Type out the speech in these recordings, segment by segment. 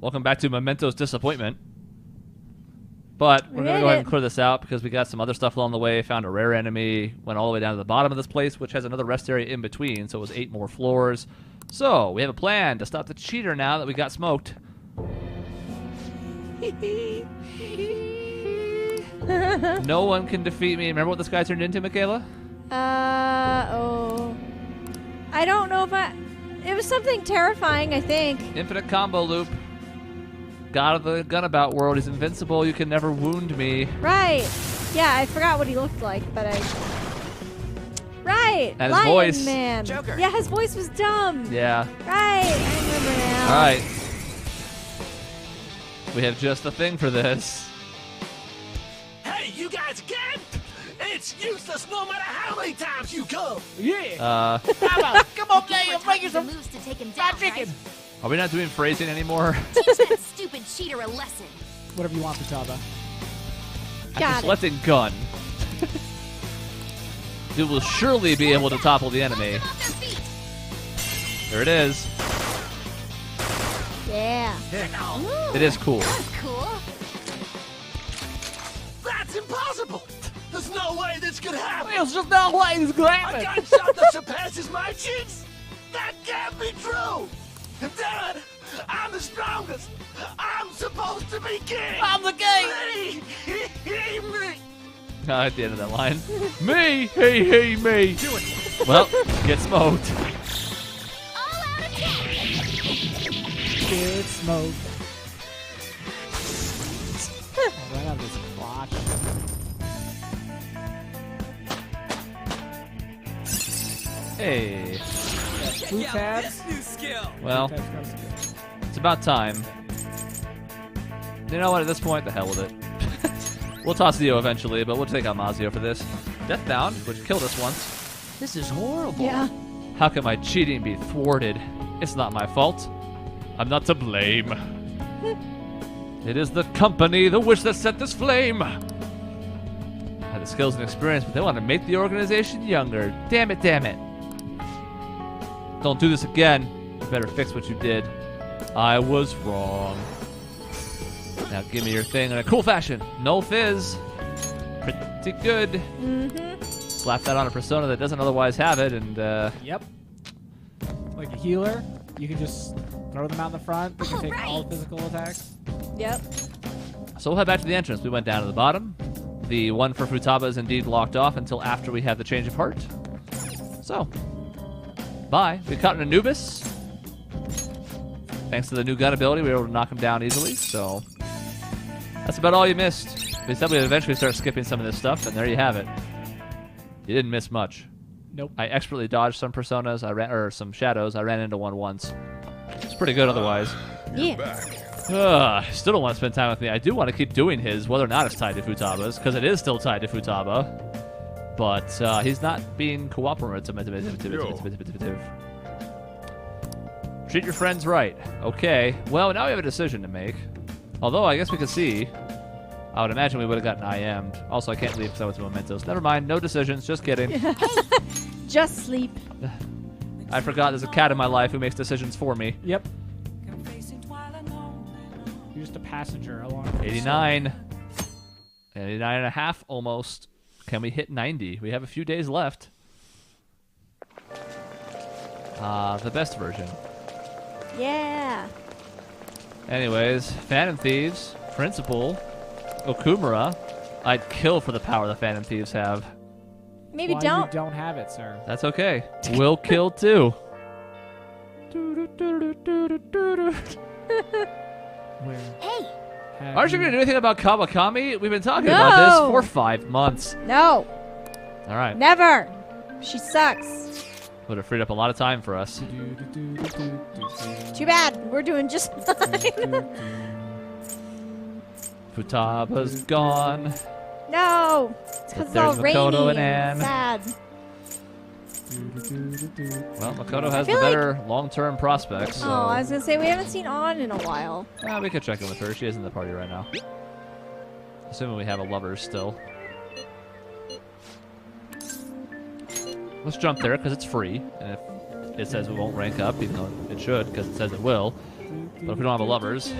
Welcome back to Memento's Disappointment. But we're going to go ahead and clear this out because we got some other stuff along the way. Found a rare enemy. Went all the way down to the bottom of this place, which has another rest area in between. So it was 8 more floors. So we have a plan to stop the cheater now that we got smoked. No one can defeat me. Remember what this guy turned into, Michaela? Oh. I don't know if it was something terrifying, I think. Infinite combo loop. God of the Gunabout world. He's invincible. You can never wound me. Right. Yeah, I forgot what he looked like, but Right. And his voice. Man. Joker. Yeah, his voice was dumb. Yeah. Right. I remember now. All right. We have just the thing for this. Hey, you guys again? It's useless no matter how many times you come. Yeah. Come on, Jay, you're making some moves to take him down, chicken. Are we not doing phrasing anymore? Teach that stupid cheater a lesson. Whatever you want, Futaba. Got it. Selecting gun. You will surely be able to topple the enemy. Off their feet. There it is. Yeah. Ooh, It is cool. That's cool. That's impossible. There's no way this could happen. There's just no way this could A happen. gunshot that surpasses my cheeks? That can't be true. Dad, I'm the strongest. I'm supposed to be king. I'm the king. Me. At the end of that line. Me! Hey, me! Do it. Well, get smoked. All out attack. Good smoke. Right out of this crotch. Hey. Blue tabs. Well, Blue tabs got skill. it's about time. You know what? At this point, the hell with it. We'll toss Zio eventually, but we'll take out Mazio for this. Deathbound, which killed us once. This is horrible. Yeah. How can my cheating be thwarted? It's not my fault. I'm not to blame. It is the company, the wish that set this flame. I had the skills and experience, but they want to make the organization younger. Damn it, damn it. Don't do this again. You better fix what you did. I was wrong. Now give me your thing in a cool fashion. No fizz. Pretty good. Mm-hmm. Slap that on a persona that doesn't otherwise have it, and Yep. Like a healer, you can just throw them out in the front. They can take all physical attacks. Yep. so we'll head back to the entrance. We went down to the bottom. The one for Futaba is indeed locked off until after we have the change of heart. So, bye. We caught an Anubis. Thanks to the new gun ability, we were able to knock him down easily, so that's about all you missed. We said we'd eventually start skipping some of this stuff, and there you have it. You didn't miss much. Nope. I expertly dodged some personas, some shadows. I ran into one once. It's pretty good otherwise. Yeah. Still don't want to spend time with me. I do want to keep doing his, whether or not it's tied to Futaba's, because it is still tied to Futaba. But he's not being cooperative. Treat your friends right. Okay. Well, now we have a decision to make. Although, I guess we could see. I would imagine we would have gotten IM'd. Also, I can't leave because I went to Mementos. Never mind. No decisions. Just kidding. Just sleep. I forgot there's a cat in my life who makes decisions for me. Yep. You're just a passenger along. 89. 89 and a half almost. Can we hit 90? We have a few days left. The best version. Yeah. Anyways, Phantom Thieves, Principal, Okumura. I'd kill for the power the Phantom Thieves have. Maybe Why don't. you don't have it, sir. That's okay. We'll kill too. Where Hey, have Aren't you going to do anything about Kawakami? We've been talking about this No. for 5 months. No. All right. Never. She sucks. Would have freed up a lot of time for us. Too bad. We're doing just fine. Futaba's gone. No. It's because it's all There's rainy Makoto and and Ann. sad. Well, Makoto has the feel like- better long-term prospects. So. Oh, I was going to say, we haven't seen On in a while. We could check in with her. She is in the party right now. Assuming we have a lover still. Let's jump there because it's free. And if it says we won't rank up, even though it should because it says it will, But if we don't have a lovers...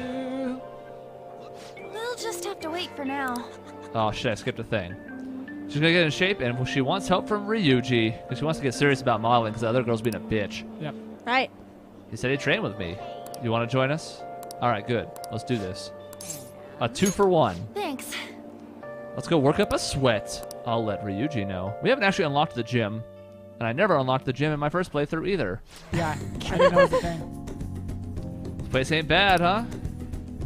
We'll just have to wait for now. Oh shit, I skipped a thing. She's gonna get in shape, and she wants help from Ryuji, because she wants to get serious about modeling, because the other girl's being a bitch. Yep. Right. He said he'd train with me. You want to join us? Alright, good. Let's do this. A 2 for 1. Thanks. Let's go work up a sweat. I'll let Ryuji know. We haven't actually unlocked the gym, and I never unlocked the gym in my first playthrough either. Yeah, I didn't know it was a thing. This place ain't bad, huh?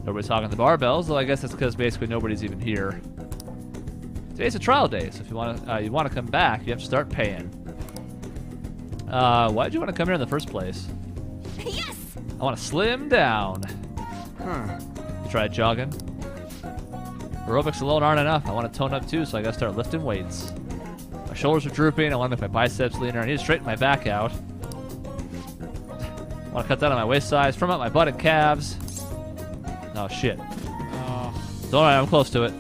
Nobody's hogging the barbells, though I guess that's because basically nobody's even here. Today's a trial day, so if you want to come back, you have to start paying. Why'd you want to come here in the first place? Yes! I want to slim down. You tried jogging? Aerobics alone aren't enough. I want to tone up too, so I gotta start lifting weights. My shoulders are drooping. I want to make my biceps leaner. I need to straighten my back out. I want to cut down on my waist size, firm up my butt and calves. Oh shit. Don't worry, I'm close to it.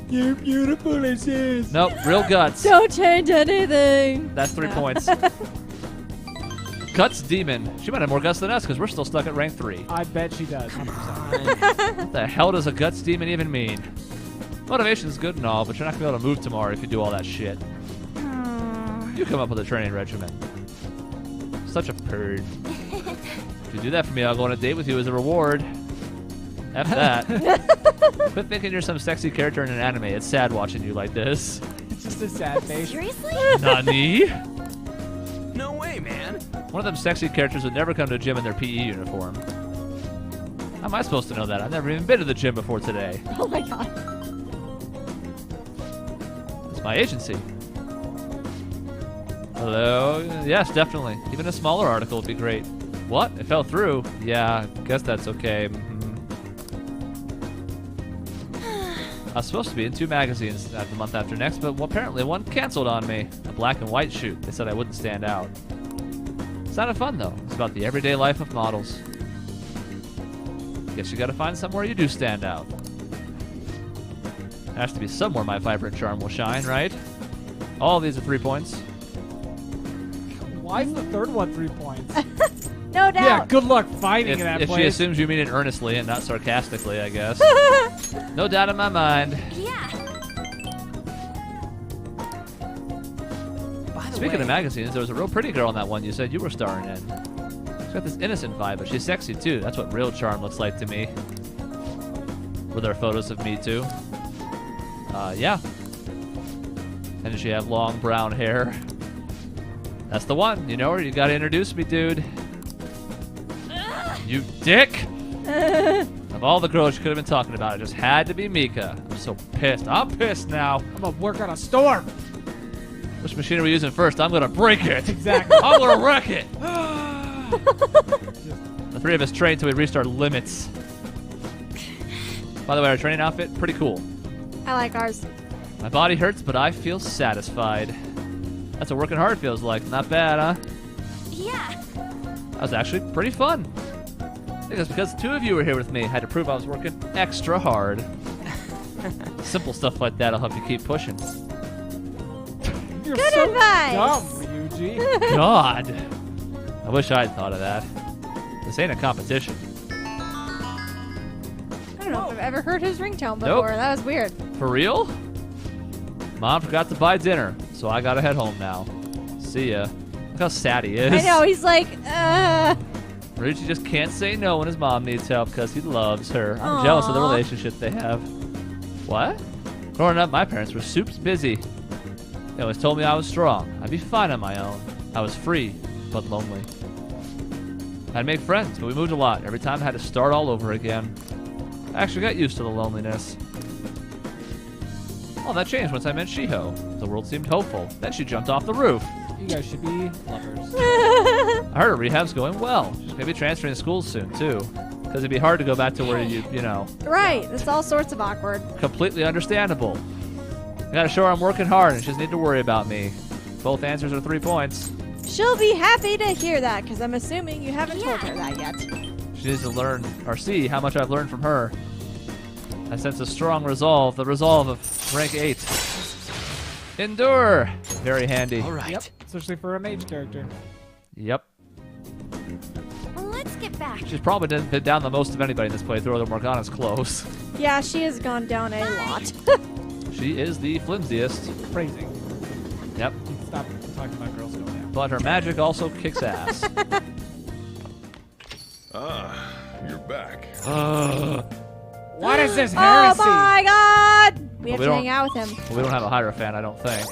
You're beautiful as is. Nope, real guts. Don't change anything. That's 3 points. Guts Demon. She might have more guts than us because we're still stuck at rank 3. I bet she does. 100%. What the hell does a Guts Demon even mean? Motivation's good and all, but you're not going to be able to move tomorrow if you do all that shit. You come up with a training regimen. Such a purd. If you do that for me, I'll go on a date with you as a reward. F that. Quit thinking you're some sexy character in an anime. It's sad watching you like this. It's just a sad face. Seriously? Nani? No way, man. One of them sexy characters would never come to a gym in their PE uniform. How am I supposed to know that? I've never even been to the gym before today. Oh my god. It's my agency. Hello? Yes, definitely. Even a smaller article would be great. What? It fell through? Yeah, guess that's okay. I was supposed to be in 2 magazines the month after next, but apparently one canceled on me. A black and white shoot. They said I wouldn't stand out. Sounded fun, though. It's about the everyday life of models. Guess you gotta find somewhere you do stand out. There has to be somewhere my vibrant charm will shine, right? All of these are 3 points. Why is the third one 3 points? No doubt. Yeah, good luck finding If, that if place. she assumes you mean it earnestly and not sarcastically, I guess. No doubt in my mind. Yeah. Speaking of magazines, there was a real pretty girl in that one you said you were starring in. She's got this innocent vibe, but she's sexy too. That's what real charm looks like to me. Were there photos of me too? Yeah. And does she have long brown hair? That's the one. You know her? You gotta introduce me, dude. You dick! Of all the girls you could have been talking about, it just had to be Mika. I'm so pissed. I'm pissed now. I'm gonna work on a store. Which machine are we using first? I'm gonna break it. Exactly. I'm gonna wreck it. The 3 of us train till we reached our limits. By the way, our training outfit, pretty cool. I like ours. My body hurts, but I feel satisfied. That's what working hard feels like. Not bad, huh? Yeah. That was actually pretty fun. I think it's because 2 of you were here with me. I had to prove I was working extra hard. Simple stuff like that will help you keep pushing. You're Good so advice. dumb, Ryuji. God. I wish I'd thought of that. This ain't a competition. I don't know if I've ever heard his ringtone before. Nope. That was weird. For real? Mom forgot to buy dinner, so I gotta head home now. See ya. Look how sad he is. I know, he's like, Ryuji just can't say no when his mom needs help because he loves her. I'm jealous of the Aw. relationship they have. What? Growing up, my parents were soups busy. They always told me I was strong. I'd be fine on my own. I was free, but lonely. I'd make friends, but we moved a lot. Every time I had to start all over again. I actually got used to the loneliness. Oh, that changed once I met Shiho. The world seemed hopeful. Then she jumped off the roof. You guys should be lovers. I heard her rehab's going well. She's maybe transferring to schools soon, too. Because it'd be hard to go back to where you know. right. It's all sorts of awkward. Completely understandable. I gotta show her I'm working hard and she doesn't need to worry about me. Both answers are 3 points. She'll be happy to hear that, because I'm assuming you haven't told her that yet. She needs to learn, or see, how much I've learned from her. I sense a strong resolve, the resolve of rank 8. Endure! Very handy. All right. Yep, especially for a mage character. Yep. Let's get back back. She's probably been down the most of anybody in this playthrough, although Morgana's close. Yeah, she has gone down a lot. She is the flimsiest. Phrasing. Yep. Stop talking about girls going down. But her magic also kicks ass. Ah, you're back. What is this Oh heresy? my god! We have we to don't- hang out with him. Well, we don't have a Hierophant, I don't think.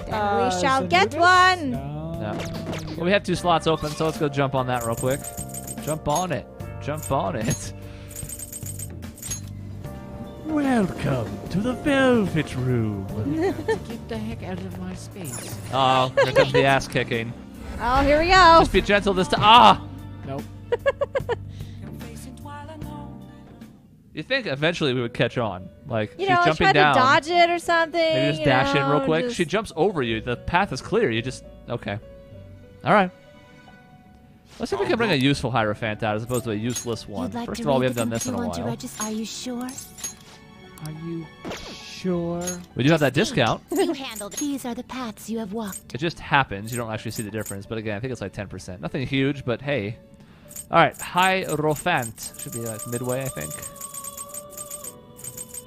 And we shall so get Nubis? one. No. No. Well, we have 2 slots open, so let's go jump on that real quick. Jump on it. Jump on it. Welcome to the Velvet Room. Get the heck out of my space. Oh, here comes the ass kicking. Oh, here we go. Just be gentle this time. Ah! Nope. You think eventually we would catch on? Like, You she's know, jumping try down. to dodge it or something. Maybe just you dash in real know, quick. just- She jumps over you. The path is clear. You just... Okay. All right. Let's see if we can bring a useful Hierophant out as opposed to a useless one. You'd like First to of all, read we the haven't done thing this in a you want to while. register. Are you sure? Are you sure? We do have that discount. You handled it. These are the paths you have walked. It just happens. You don't actually see the difference. But again, I think it's like 10%. Nothing huge, but hey. All right. Hierophant. Should be like midway, I think.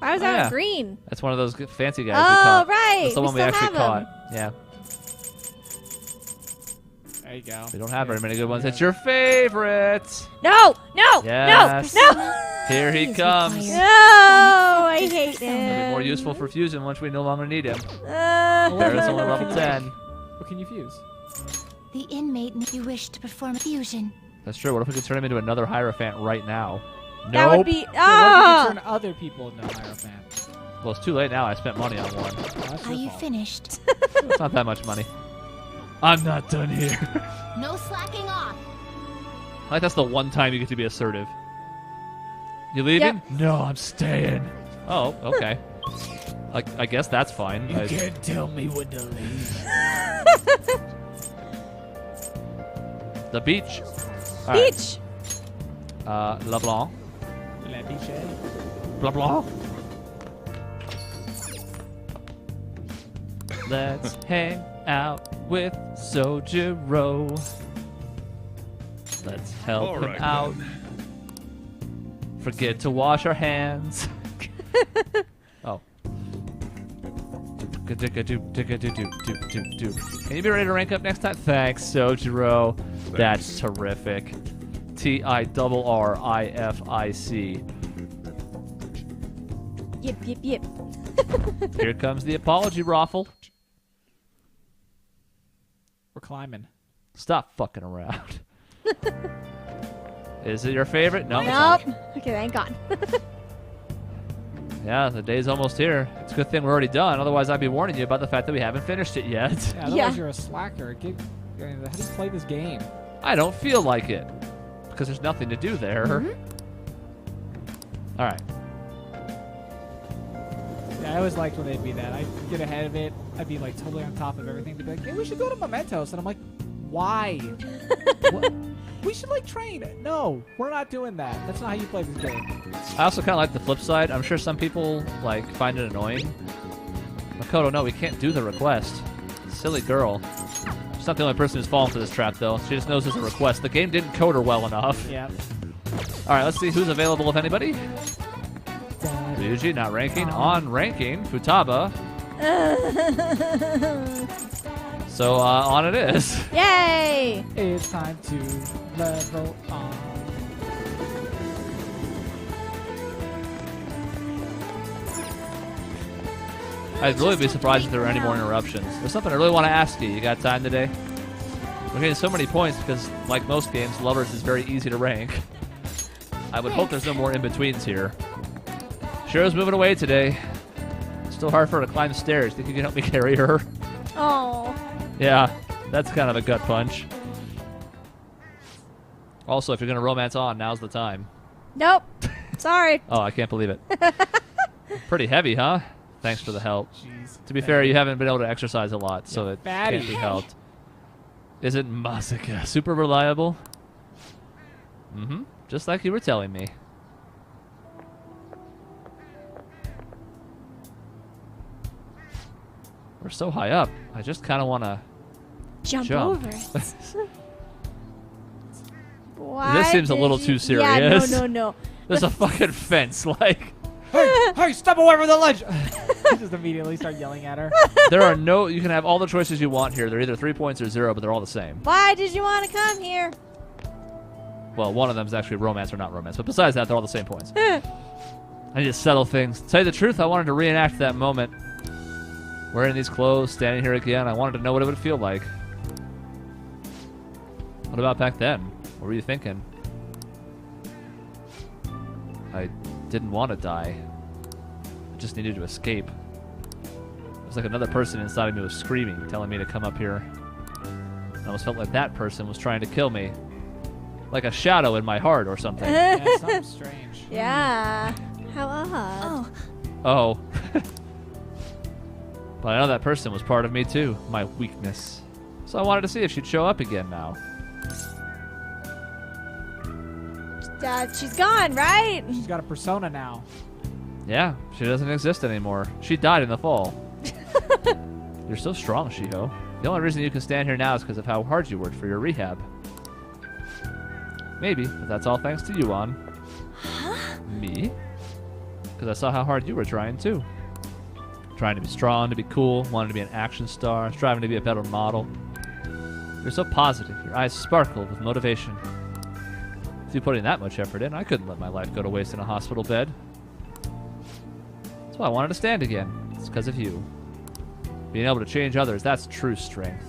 Why was Oh, that yeah. green? That's one of those fancy guys we Oh, caught. right. That's the one we still actually have 'em. caught. Yeah. There you go. We don't have very many good ones. It's your favorite. No, no, Yes. no, no. Here he comes. No, I hate He'll him. be more useful for fusion once we no longer need him. Uh, Barrett's only level 10. What can you fuse? The inmate you wish to perform a fusion. That's true. What if we could turn him into another Hierophant right now? that Nope. would be. So what if Ah! you turn other people into Hierophant? Well, it's too late now. I spent money on one. Oh, that's Are your you fault. finished? It's not that much money. I'm not done here. No slacking off. I like that's the one time you get to be assertive. You leaving? No, I'm staying. Oh, okay. I guess that's fine. You can't tell me when to leave. The beach. All right. Beach. La Blanc. La biche. Blah blah. Let's hang out with Sojiro. Let's help All him right, out. Forget to wash our hands. Oh. Can you be ready to rank up next time? Thanks, Sojiro. That's terrific. TIRRIFIC. Yip, yip, yip. Here comes the apology raffle. We're climbing. Stop fucking around. Is it your favorite? No. it's not. Nope. Okay, thank God. Yeah, the day's almost here. It's a good thing we're already done. Otherwise, I'd be warning you about the fact that we haven't finished it yet. Yeah, otherwise Yeah. you're a slacker. How do you play this game? I don't feel like it because there's nothing to do there. All right. Yeah, I always liked when they'd be that. I'd get ahead of it. I'd be like totally on top of everything. They'd be like, hey, we should go to Mementos. And I'm like, why? What? We should like train. No, we're not doing that. That's not how you play this game. I also kind of like the flip side. I'm sure some people like find it annoying. Makoto, no, we can't do the request. Silly girl. She's not the only person who's fallen for this trap, though. She just knows it's a request. The game didn't code her well enough. Yeah. All right, let's see who's available, if anybody. Ryuji, not ranking. On ranking, Futaba. So on it is. Yay! It's time to level on. I'd really be surprised if there were any more interruptions. There's something I really want to ask you. You got time today? We're getting so many points because, like most games, Lovers is very easy to rank. I would hope there's no more in-betweens here. Shiro's moving away today. Still hard for her to climb the stairs. Think you can help me carry her? Oh. Yeah, that's kind of a gut punch. Also, if you're going to romance on, now's the time. Nope. Sorry. Oh, I can't believe it. Pretty heavy, huh? Thanks for the help. Jeez. To be fair, you haven't been able to exercise a lot, so Yeah, it fatty. can't be helped. Isn't Masaka super reliable? Mm-hmm. Just like you were telling me. We're so high up. I just kind of want to Jump jump. over it. Why This seems a did little you- too Yeah, serious. no. There's a fucking fence. Like, Hey, step away from the ledge! Just immediately start yelling at her. there are no. You can have all the choices you want here. They're either 3 points or 0, but they're all the same. Why did you want to come here? Well, one of them is actually romance or not romance, but besides that, they're all the same points. I need to settle things. To tell you the truth, I wanted to reenact that moment. Wearing these clothes, standing here again. I wanted to know what it would feel like. What about back then? What were you thinking? I didn't want to die. I just needed to escape. It was like another person inside of me was screaming, telling me to come up here. I almost felt like that person was trying to kill me. Like a shadow in my heart or something. Yeah, something strange. Yeah. How odd. Oh. But I know that person was part of me too, my weakness. So I wanted to see if she'd show up again now. She's gone, right? She's got a persona now. Yeah, she doesn't exist anymore. She died in the fall. You're so strong, Shiho. The only reason you can stand here now is because of how hard you worked for your rehab. Maybe, but that's all thanks to you, An. Me? Because I saw how hard you were trying too. Trying to be strong, to be cool, wanting to be an action star, striving to be a better model. You're so positive. Your eyes sparkle with motivation. With you putting that much effort in, I couldn't let my life go to waste in a hospital bed. That's why I wanted to stand again. It's because of you. Being able to change others, that's true strength.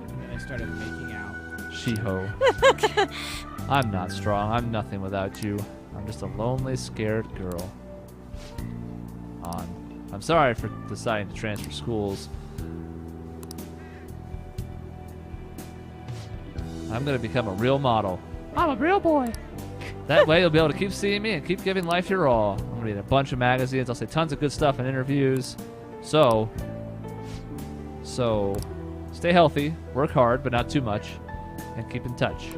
And then they started making out. Shiho. I'm not strong. I'm nothing without you. I'm just a lonely, scared girl. An. I'm sorry for deciding to transfer schools. I'm going to become a real model. I'm a real boy. That way you'll be able to keep seeing me and keep giving life your all. I'm going to be in a bunch of magazines. I'll say tons of good stuff in interviews. So, stay healthy, work hard, but not too much, and keep in touch.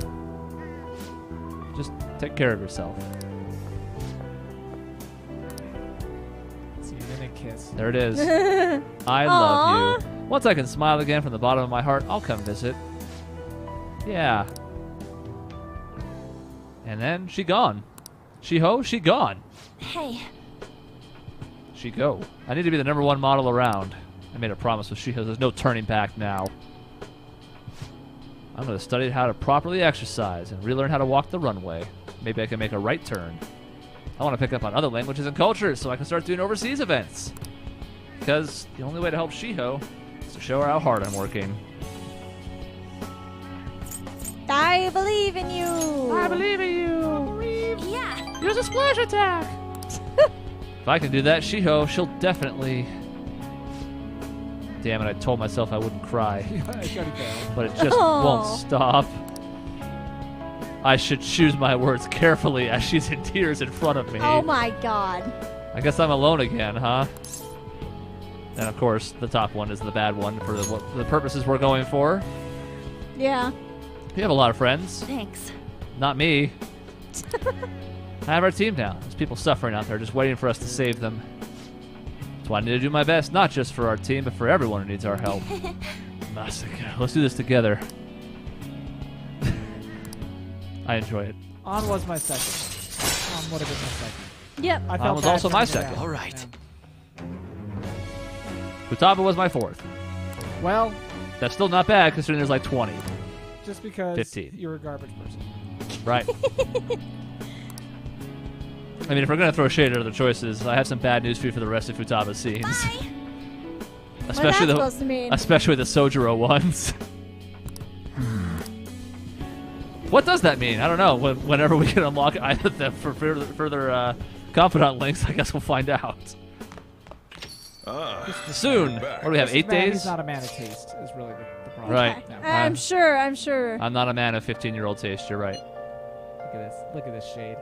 Just take care of yourself. See, and then they kiss. There it is. I love you. Once I can smile again from the bottom of my heart, I'll come visit. Yeah. And then she gone. Shiho, she gone. Hey, She go. I need to be the #1 model around. I made a promise with Shiho. There's no turning back now. I'm going to study how to properly exercise and relearn how to walk the runway. Maybe I can make a right turn. I want to pick up on other languages and cultures so I can start doing overseas events. Because the only way to help Shiho is to show her how hard I'm working. I believe in you. I believe in you. yeah. Use a splash attack. If I can do that, Shiho, she'll definitely... Damn it, I told myself I wouldn't cry. I showed it there. But it just won't stop. I should choose my words carefully as she's in tears in front of me. Oh my god. I guess I'm alone again, huh? And of course, the top one is the bad one for the purposes we're going for. Yeah. We have a lot of friends. Thanks. Not me. I have our team now. There's people suffering out there just waiting for us to save them. That's why I need to do my best, not just for our team, but for everyone who needs our help. Masaka. Let's do this together. I enjoy it. On was my second. On would have been my second. Yep. I On was bad also my turning it second. down. All right. Futaba was my 4th. Well, That's still not bad considering there's like 20. just because 15. you're a garbage person. Right. I mean, if we're going to throw shade at other choices, I have some bad news for you for the rest of Futaba's scenes. Bye. What's that Especially supposed to mean? especially the Sojiro ones. What does that mean? I don't know. Whenever we can unlock either of them for further confidant links, I guess we'll find out. Soon. back. What do we have, 8 Man, days? He's not a man of taste, is really the problem. Right. Yeah. I'm sure. I'm sure. I'm not a man of 15-year-old taste. You're right. Look at this. Look at this shade.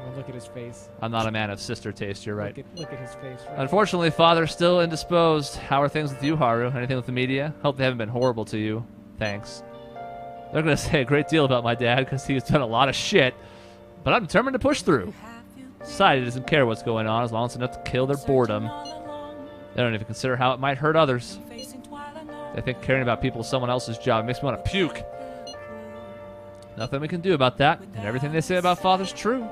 And look at his face. I'm not a man of sister taste. You're right. Look at his face. Right? Unfortunately, Father's still indisposed. How are things with you, Haru? Anything with the media? Hope they haven't been horrible to you. Thanks. They're going to say a great deal about my dad because he's done a lot of shit, but I'm determined to push through. Society doesn't care what's going on as long as it's enough to kill their boredom. They don't even consider how it might hurt others. They think caring about people is someone else's job. It makes me want to puke. Nothing we can do about that, and everything they say about Father's true.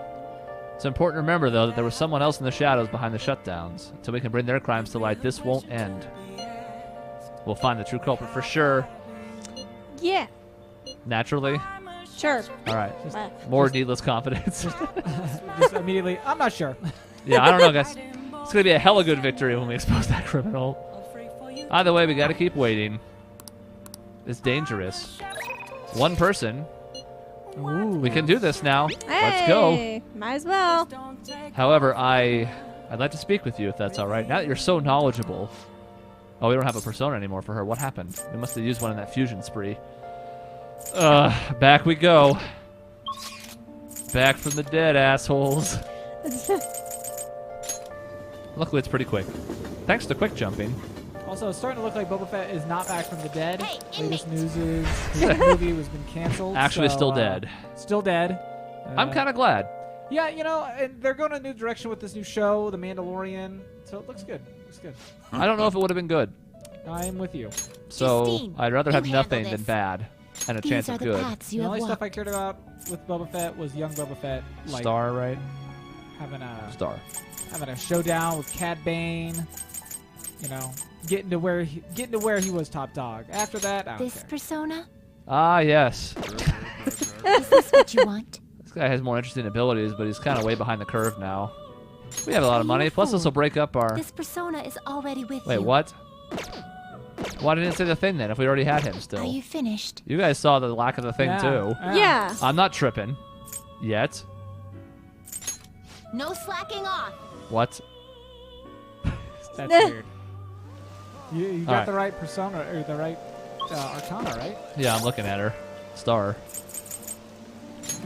It's important to remember, though, that there was someone else in the shadows behind the shutdowns. Until we can bring their crimes to light, this won't end. We'll find the true culprit for sure. Yeah. Naturally. Sure. All right. Well, More needless confidence. Just immediately, I'm not sure. Yeah, I don't know, guys. It's going to be a hella good victory when we expose that criminal. Either way, we got to keep waiting. It's dangerous. One person. Ooh. We can do this now. Let's go. hey, might as well. However, I'd like to speak with you if that's all right. Now that you're so knowledgeable. Oh, we don't have a persona anymore for her. What happened? We must have used one in that fusion spree. Back we go. Back from the dead, assholes. Luckily, it's pretty quick. Thanks to quick jumping. Also, it's starting to look like Boba Fett is not back from the dead. Hey, Latest inmate. news is his movie has been canceled. Actually, so, still dead. Still dead. I'm kind of glad. Yeah, you know, and they're going a new direction with this new show, The Mandalorian. So it looks good. Looks good. I don't know if it would have been good. I am with you. So Justine, I'd rather you have handle nothing than this. bad and a These chance are of the good. paths The you have only stuff I walked. cared about with Boba Fett was young Boba Fett, like Star, right? having Star. a showdown with Cad Bane. You know, getting to where he was top dog. After that, I don't This care. persona? Ah, yes. Is this what you want? This guy has more interesting abilities, but he's kind of way behind the curve now. We have a lot of money. Plus, this will break up our... This persona is already with Wait, you. what? Why didn't it say the thing then if we already had him Are still? you finished? You guys saw the lack of the thing, too. Yeah. I'm not tripping. Yet. No slacking off. What? That's weird. You got Alright. the right persona or the right Arcana, right? Yeah, I'm looking at her. Star.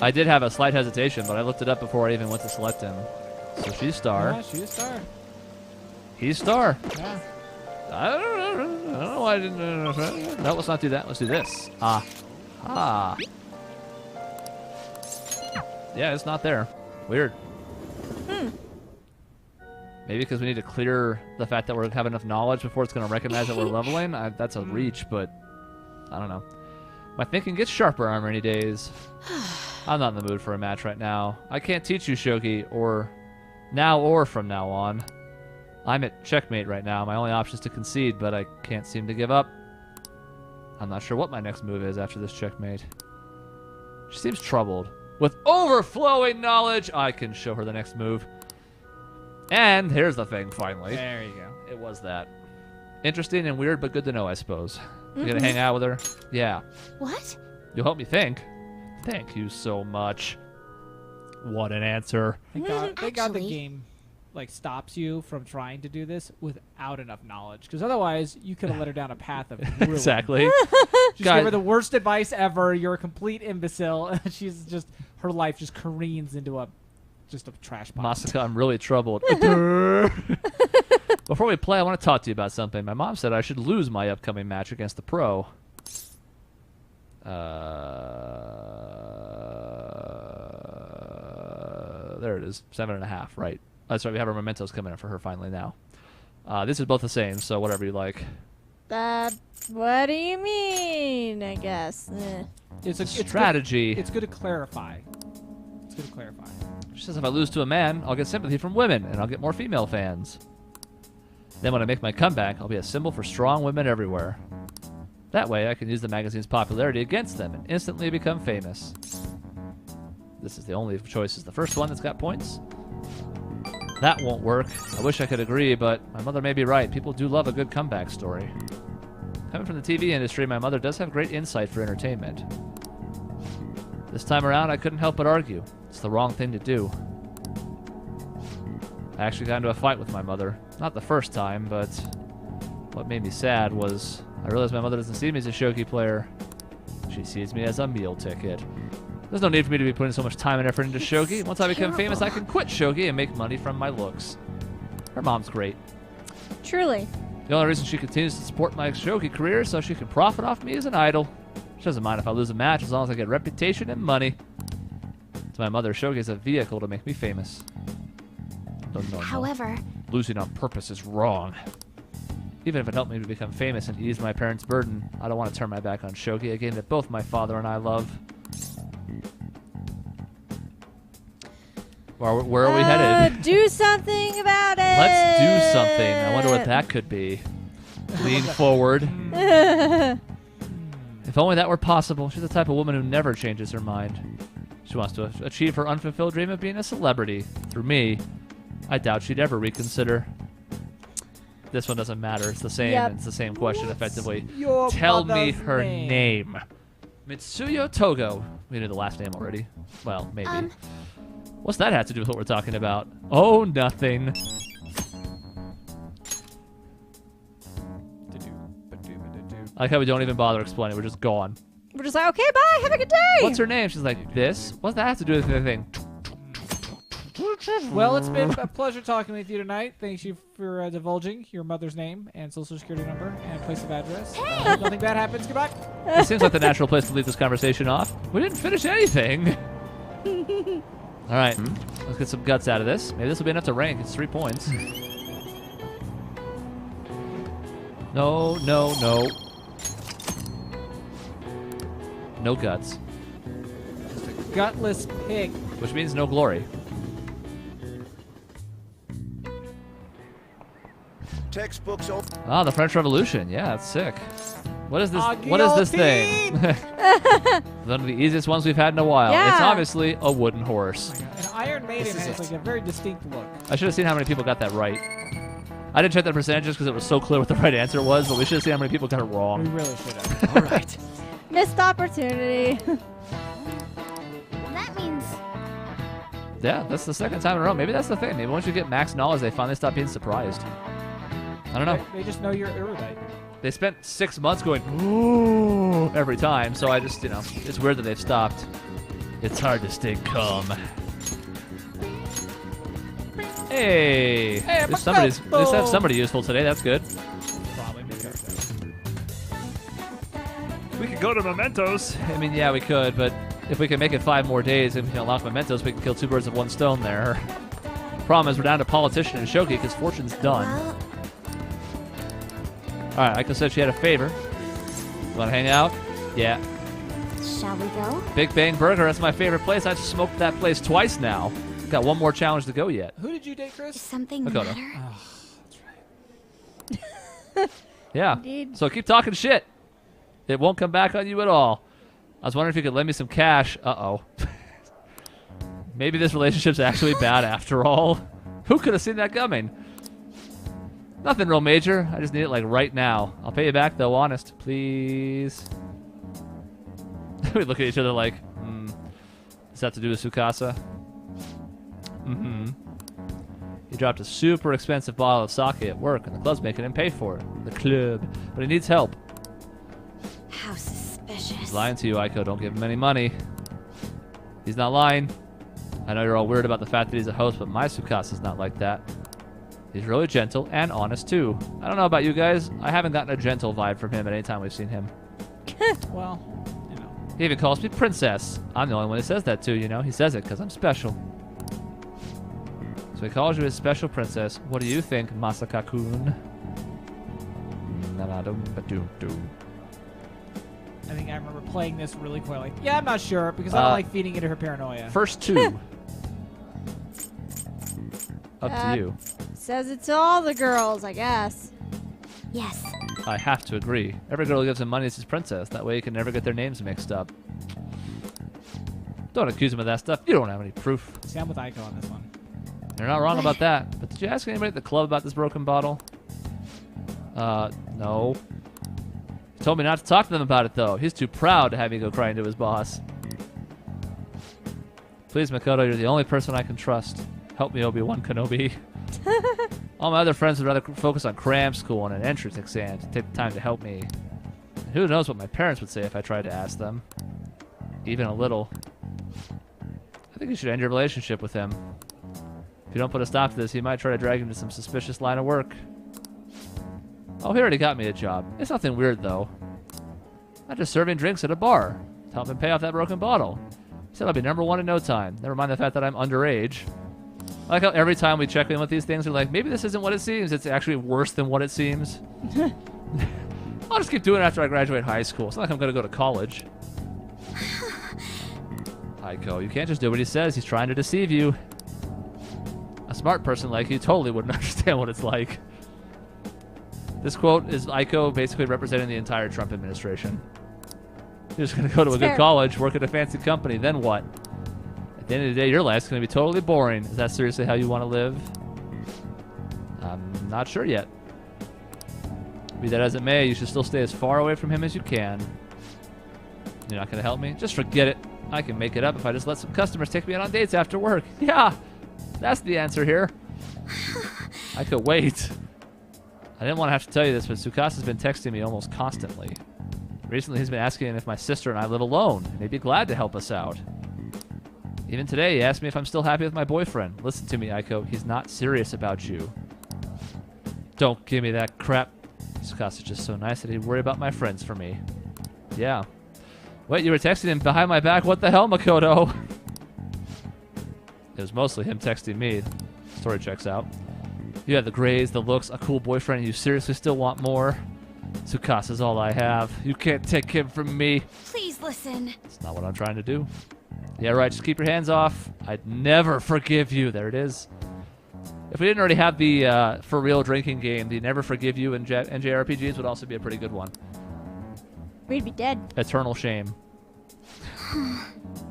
I did have a slight hesitation, but I looked it up before I even went to select him. So she's Star. Yeah, she's a star. He's Star. Yeah. I don't know why I didn't... No, let's not do that. Let's do this. Ah. Ah. Yeah, it's not there. Weird. Maybe because we need to clear the fact that we have enough knowledge before it's going to recognize that we're leveling. That's a reach, but I don't know. My thinking gets sharper on rainy days. I'm not in the mood for a match right now. I can't teach you Shogi, or now or from now on. I'm at checkmate right now. My only option is to concede, but I can't seem to give up. I'm not sure what my next move is after this checkmate. She seems troubled. With overflowing knowledge, I can show her the next move. And here's the thing, finally. There you go. It was that. Interesting and weird, but good to know, I suppose. You gonna hang out with her? Yeah. What? You'll help me think. Thank you so much. What an answer. Thank God the Actually- game like stops you from trying to do this without enough knowledge, because otherwise you could have led her down a path of ruin. Exactly. Just Guys- give her the worst advice ever. You're a complete imbecile. She's just her life just careens into a trash pile. Masaka, I'm really troubled. Before we play, I want to talk to you about something. My mom said I should lose my upcoming match against the pro. There it is. 7.5, right. That's right, we have our mementos coming in for her finally now. This is both the same, so whatever you like. What do you mean? I guess. It's Strategy. It's good to clarify. It's good to clarify. She says if I lose to a man, I'll get sympathy from women, and I'll get more female fans. Then when I make my comeback, I'll be a symbol for strong women everywhere. That way, I can use the magazine's popularity against them and instantly become famous. This is the only choice is the first one that's got points. That won't work. I wish I could agree, but my mother may be right. People do love a good comeback story. Coming from the TV industry, my mother does have great insight for entertainment. This time around, I couldn't help but argue. It's the wrong thing to do. I actually got into a fight with my mother. Not the first time, but what made me sad was I realized my mother doesn't see me as a shogi player. She sees me as a meal ticket. There's no need for me to be putting so much time and effort into shogi. Once I become famous, I can quit shogi and make money from my looks. Her mom's great. Truly. The only reason she continues to support my shogi career is so she can profit off me as an idol. She doesn't mind if I lose a match as long as I get reputation and money. To my mother, shogi is a vehicle to make me famous. No. However, Losing on purpose is wrong. Even if it helped me to become famous and ease my parents' burden, I don't want to turn my back on shogi, a game that both my father and I love. Where are we headed? Do something about it. Let's do something. I wonder what that could be. Lean forward. If only that were possible. She's the type of woman who never changes her mind. She wants to achieve her unfulfilled dream of being a celebrity. Through me, I doubt she'd ever reconsider. This one doesn't matter. It's the same. Yep. It's the same question, effectively. Your Tell me mother's her name. Mitsuyo Togo. We knew the last name already. Well, maybe. What's that have to do with what we're talking about? Oh, nothing. I like how we don't even bother explaining. We're just gone. We're just like, okay, bye. Have a good day. What's her name? She's like, this? What's that have to do with anything? Well, it's been a pleasure talking with you tonight. Thank you for divulging your mother's name and social security number and place of address. Hope nothing bad happens. Goodbye. It seems like the natural place to leave this conversation off. We didn't finish anything. All right, let's get some guts out of this. Maybe this will be enough to rank. It's 3 points. No, no, no. No guts. Just a gutless pig. Which means no glory. Textbooks open. Ah, the French Revolution. Yeah, that's sick. What is this? What is this thing? One of the easiest ones we've had in a while. Yeah. It's obviously a wooden horse. An Iron Maiden has like a very distinct look. I should have seen how many people got that right. I didn't check the percentages because it was so clear what the right answer was, but we should have seen how many people got it We wrong. really should have. All right. Missed opportunity. That means Yeah, that's the second time in a row. Maybe that's the thing. Maybe once you get max knowledge, they finally stop being surprised. I don't know. They just know you're erudite. They spent 6 months going, ooh, every time, so I just, it's weird that they've stopped. It's hard to stay calm. Hey! At least have somebody useful today, that's good. Probably because We could go to Mementos. I mean, yeah, we could, but if we can make it 5 more days and we can unlock Mementos, we can kill 2 birds with 1 stone there. Problem is, we're down to Politician and Shogi because Fortune's done. well, Alright, Aiko said she had a favor. You wanna hang out? Yeah. shall we go? Big Bang Burger, that's my favorite place. I've smoked that place twice now. Got 1 more challenge to go yet. who did you date, Is Chris? something the Makoto. matter? Oh, that's right. Yeah. Indeed. So keep talking shit. It won't come back on you at all. I was wondering if you could lend me some cash. Uh-oh. Maybe this relationship's actually bad after all. Who could have seen that coming? Nothing real major. I just need it like right now. I'll pay you back though, honest. Please. We look at each other like, does that have to do with Tsukasa? He dropped a super expensive bottle of sake at work and the club's making him pay for it. The club. But he needs help. How suspicious. He's lying to you, Aiko. Don't give him any money. He's not lying. I know you're all weird about the fact that he's a host, but my Tsukasa's not like that. He's really gentle and honest, too. I don't know about you guys. I haven't gotten a gentle vibe from him at any time we've seen him. Well, He even calls me princess. I'm the only one who says that, too, He says it because I'm special. So he calls you his special princess. What do you think, Masaka-kun? I think I remember playing this really quick. Like, yeah, I'm not sure because I don't like feeding into her paranoia. First 2. Up to you. Says it's all the girls, I guess. Yes. I have to agree. Every girl who gives him money is his princess. That way he can never get their names mixed up. Don't accuse him of that stuff. You don't have any proof. See, I'm with Aiko on this one. You're not wrong about that. But did you ask anybody at the club about this broken bottle? No. He told me not to talk to them about it, though. He's too proud to have me go crying to his boss. Please, Makoto, you're the only person I can trust. Help me, Obi-Wan Kenobi. All my other friends would rather focus on cram school and an entrance exam to take the time to help me. And who knows what my parents would say if I tried to ask them. Even a little. I think you should end your relationship with him. If you don't put a stop to this, he might try to drag you into some suspicious line of work. Oh, he already got me a job. It's nothing weird, though. I'm just serving drinks at a bar to help him pay off that broken bottle. He said I'll be #1 in no time. Never mind the fact that I'm underage. I like how every time we check in with these things, we're like, maybe this isn't what it seems. It's actually worse than what it seems. I'll just keep doing it after I graduate high school. It's not like I'm going to go to college. Aiko, you can't just do what he says. He's trying to deceive you. A smart person like you totally wouldn't understand what it's like. This quote is Aiko basically representing the entire Trump administration. You're just going to go to a good college, work at a fancy company, then what? At the end of the day, your life's going to be totally boring. Is that seriously how you want to live? I'm not sure yet. Be that as it may, you should still stay as far away from him as you can. You're not going to help me? Just forget it. I can make it up if I just let some customers take me out on dates after work. Yeah, that's the answer here. I could wait. I didn't want to have to tell you this, but Tsukasa's been texting me almost constantly. Recently, he's been asking if my sister and I live alone, and he'd be glad to help us out. Even today, he asked me if I'm still happy with my boyfriend. Listen to me, Aiko. He's not serious about you. Don't give me that crap. Tsukasa's just so nice that he'd worry about my friends for me. Yeah. Wait, you were texting him behind my back? What the hell, Makoto? It was mostly him texting me. Story checks out. You have the grades, the looks, a cool boyfriend, and you seriously still want more? Tsukasa's all I have. You can't take him from me. Please listen. That's not what I'm trying to do. Yeah, right, just keep your hands off. I'd never forgive you. There it is. If we didn't already have the for real drinking game, the Never Forgive You in NJRPGs would also be a pretty good one. We'd be dead. Eternal shame.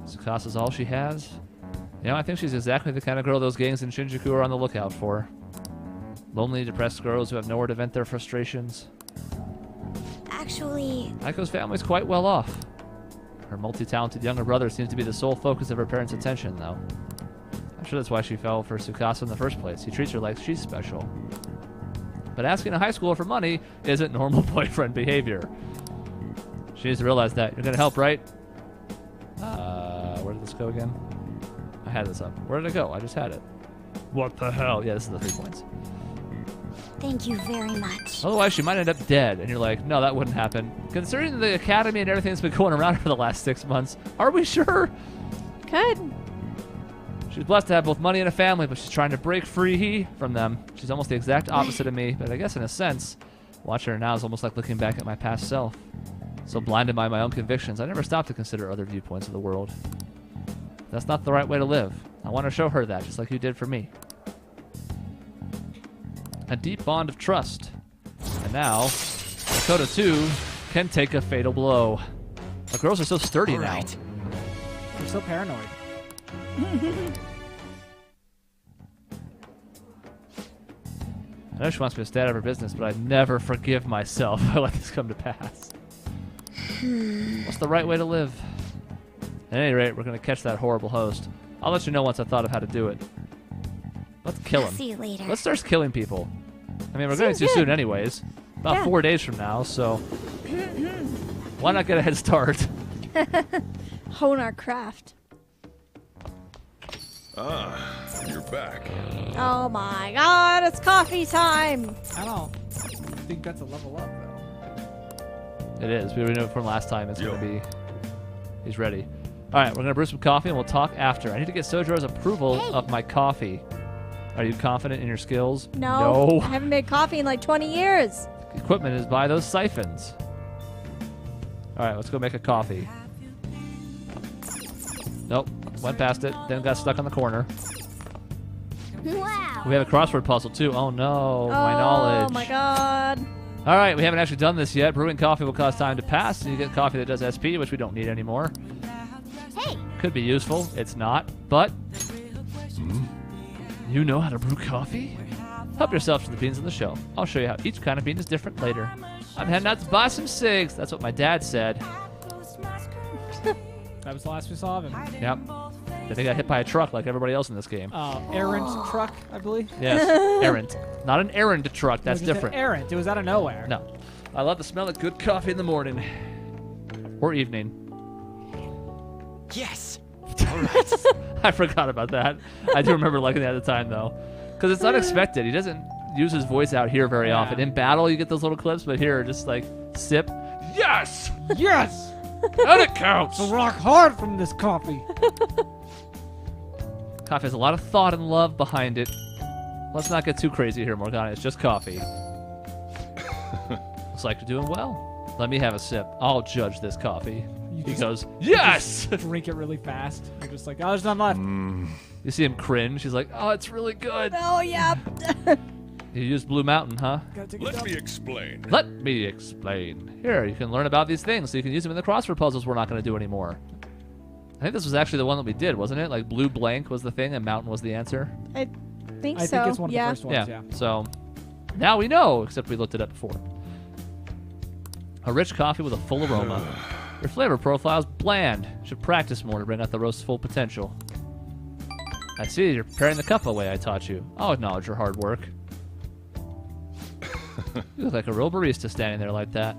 Tsukasa's all she has? You know, I think she's exactly the kind of girl those gangs in Shinjuku are on the lookout for. Lonely, depressed girls who have nowhere to vent their frustrations. Actually, Aiko's family's quite well off. Her multi-talented younger brother seems to be the sole focus of her parents' attention, though. I'm sure that's why she fell for Tsukasa in the first place. He treats her like she's special. But asking a high schooler for money isn't normal boyfriend behavior. She needs to realize that. You're gonna help, right? Where did this go again? I had this up. Where did it go? I just had it. What the hell? Yeah, this is the 3 points. thank you very much. Otherwise, she might end up dead. And you're like, no, that wouldn't happen. Considering the academy and everything that's been going around for the last 6 months, are we sure? Could. She's blessed to have both money and a family, but she's trying to break free from them. She's almost the exact opposite of me, but I guess in a sense, watching her now is almost like looking back at my past self. So blinded by my own convictions, I never stopped to consider other viewpoints of the world. That's not the right way to live. I want to show her that, just like you did for me. A deep bond of trust. And now, Makoto too can take a fatal blow. The girls are so sturdy now. You're so paranoid. I know she wants me to stay out of her business, but I'd never forgive myself if I let this come to pass. What's the right way to live? At any rate, we're going to catch that horrible host. I'll let you know once I've thought of how to do it. Let's kill him. See you later. Let's start killing people. I mean, we're going too soon anyways. About 4 days from now, so why not get a head start? Hone our craft. Ah, you're back. Oh my god, it's coffee time! I don't think that's a level up, though. It is. We already know from last time it's going to be... He's ready. All right, we're going to brew some coffee and we'll talk after. I need to get Sojiro's approval of my coffee. Are you confident in your skills? No. I haven't made coffee in like 20 years. Equipment is by those siphons. All right, let's go make a coffee. Nope, went past it, then got stuck on the corner. Wow. We have a crossword puzzle too. Oh no, my knowledge. Oh my god. All right, we haven't actually done this yet. Brewing coffee will cause time to pass, and you get coffee that does SP, which we don't need anymore. Hey. Could be useful. It's not, but you know how to brew coffee? Help yourself to the beans on the shelf. I'll show you how each kind of bean is different later. I'm heading out to buy some cigs. That's what my dad said. That was the last we saw of him. Yep. Then he got hit by a truck like everybody else in this game. Errant truck, I believe. Yes, errant. Not an errand truck. That's It was just different. an errant. It was out of nowhere. No. I love the smell of good coffee in the morning. Or evening. Yes. I forgot about that. I do remember liking that at the time, though. Because it's unexpected. He doesn't use his voice out here very often. In battle, you get those little clips, but here, just like, sip. Yes! Yes! And it counts! So rock hard from this coffee. Coffee has a lot of thought and love behind it. Let's not get too crazy here, Morgana. It's just coffee. Looks like you're doing well. Let me have a sip. I'll judge this coffee. He goes, yes! Drink it really fast. You're just like, oh, there's none left. You see him cringe. He's like, oh, it's really good. Oh, yeah. You used Blue Mountain, huh? Gotta take a Let dump. me explain. Let me explain. Here, you can learn about these things so you can use them in the crossword puzzles we're not going to do anymore. I think this was actually the one that we did, wasn't it? Like blue blank was the thing and mountain was the answer. I think I so. think it's one of yeah. the first ones, yeah. So now we know, except we looked it up before. A rich coffee with a full aroma. Your flavor profile is bland. Should practice more to bring out the roast's full potential. I see you're preparing the cup away I taught you. I'll acknowledge your hard work. You look like a real barista standing there like that.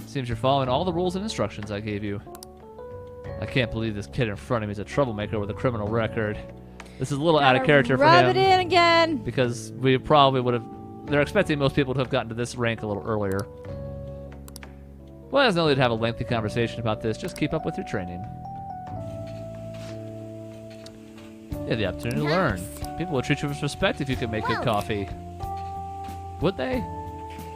Seems you're following all the rules and instructions I gave you. I can't believe this kid in front of me is a troublemaker with a criminal record. This is a little out of Gotta character for rub him. it in again. Because we probably would have... They're expecting most people to have gotten to this rank a little earlier. Well, there's no need to have a lengthy conversation about this. Just keep up with your training. You have the opportunity to learn. People will treat you with respect if you can make good Whoa. coffee. Would they?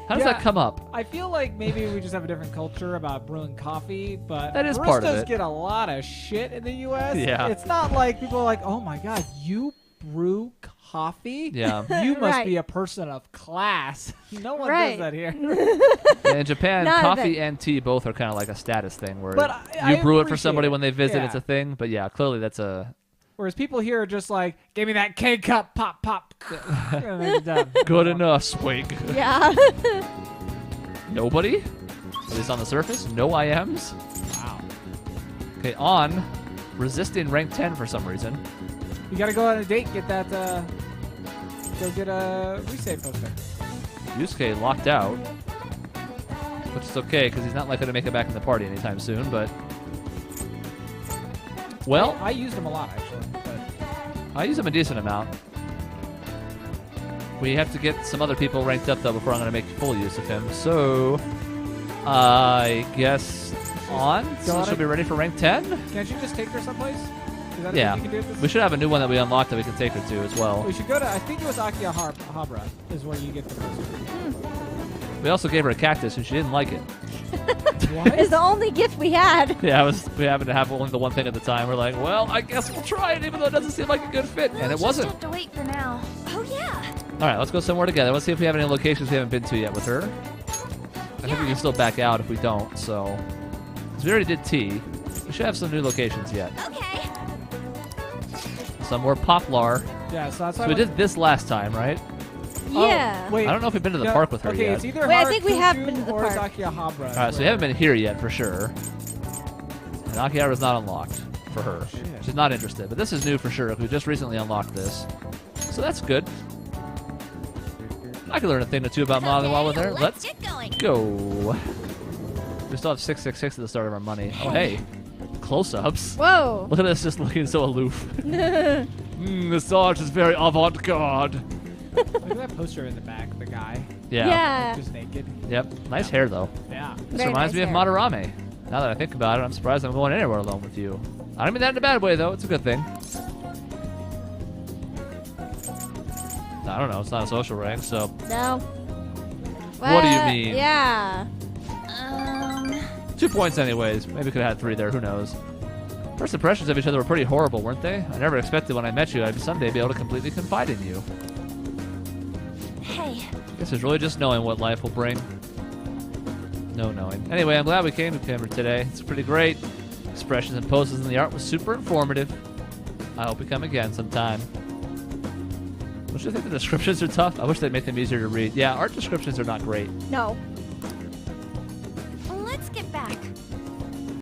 How does Yeah. that come up? I feel like maybe we just have a different culture about brewing coffee, but That is part of baristas it. get a lot of shit in the U.S. Yeah. It's not like people are like, oh my god, you brew coffee? Yeah. You must Right. be a person of class. No one Right. does that here. Yeah, in Japan, None of coffee it. and tea both are kind of like a status thing where But you I brew it for appreciate somebody it. when they visit, Yeah. it's a thing. But yeah, clearly that's a... Whereas people here are just like, give me that K-cup, pop, pop. And then it's done. Good enough, swig. Yeah. Nobody? At least on the surface? No IMs? Wow. Okay, on. Resisting rank 10 for some reason. You gotta go on a date, get that, go get a resave poster. Yusuke locked out. Which is okay, because he's not likely to make it back in the party anytime soon, but... Well, I used them a lot, actually. But I use him a decent amount. We have to get some other people ranked up, though, before I'm going to make full use of him. So, I guess on? So Got she'll it. be ready for rank 10? can't you just take her someplace? Is that a Yeah. thing you can do with We this? should have a new one that we unlocked that we can take her to as well. We should go to, I think it was Akihabara is where you get the poster. We also gave her a cactus, and she didn't like it. It's the only gift we had. Yeah, we happened to have only the one thing at the time. We're like, well, I guess we'll try it, even though it doesn't seem like a good fit. And it Just wasn't. have to wait for now. Oh yeah. All right, let's go somewhere together. Let's see if we have any locations we haven't been to yet with her. I think we can still back out if we don't, so... 'cause we already did T. We should have some new locations yet. Okay. Some more Poplar. Yeah, so that's So why we did this last time, right? Yeah. Wait. I don't know if we've been to the no, park with her okay, yet. it's either Wait, I think we have Harajuku been to the or it's park. Akihabara. All right, so we haven't been here yet for sure. And Akihabara's not unlocked for her. Shit. She's not interested, but this is new for sure. We just recently unlocked this. So that's good. I can learn a thing or two about modeling while we're there. Let's get going. go. We still have 666 at the start of our money. Oh, hey. Close-ups. Whoa. Look at us just looking so aloof. The Sarge is very avant-garde. Look at that poster in the back, the guy. Yeah. Yeah. Just naked. Yep. Nice hair, though. Yeah. This Very reminds nice me hair. of Madarame. Now that I think about it, I'm surprised I'm going anywhere alone with you. I don't mean that in a bad way, though. It's a good thing. I don't know. It's not a social rank, so... No. What do you mean? Yeah. 2 points anyways. Maybe could have had 3 there. Who knows? First impressions of each other were pretty horrible, weren't they? I never expected when I met you I'd someday be able to completely confide in you. Hey. Guess it's really just knowing what life will bring. No knowing. Anyway, I'm glad we came to Kimber today. It's pretty great. Expressions and poses in the art was super informative. I hope we come again sometime. Don't you think the descriptions are tough? I wish they'd make them easier to read. Yeah, art descriptions are not great. No.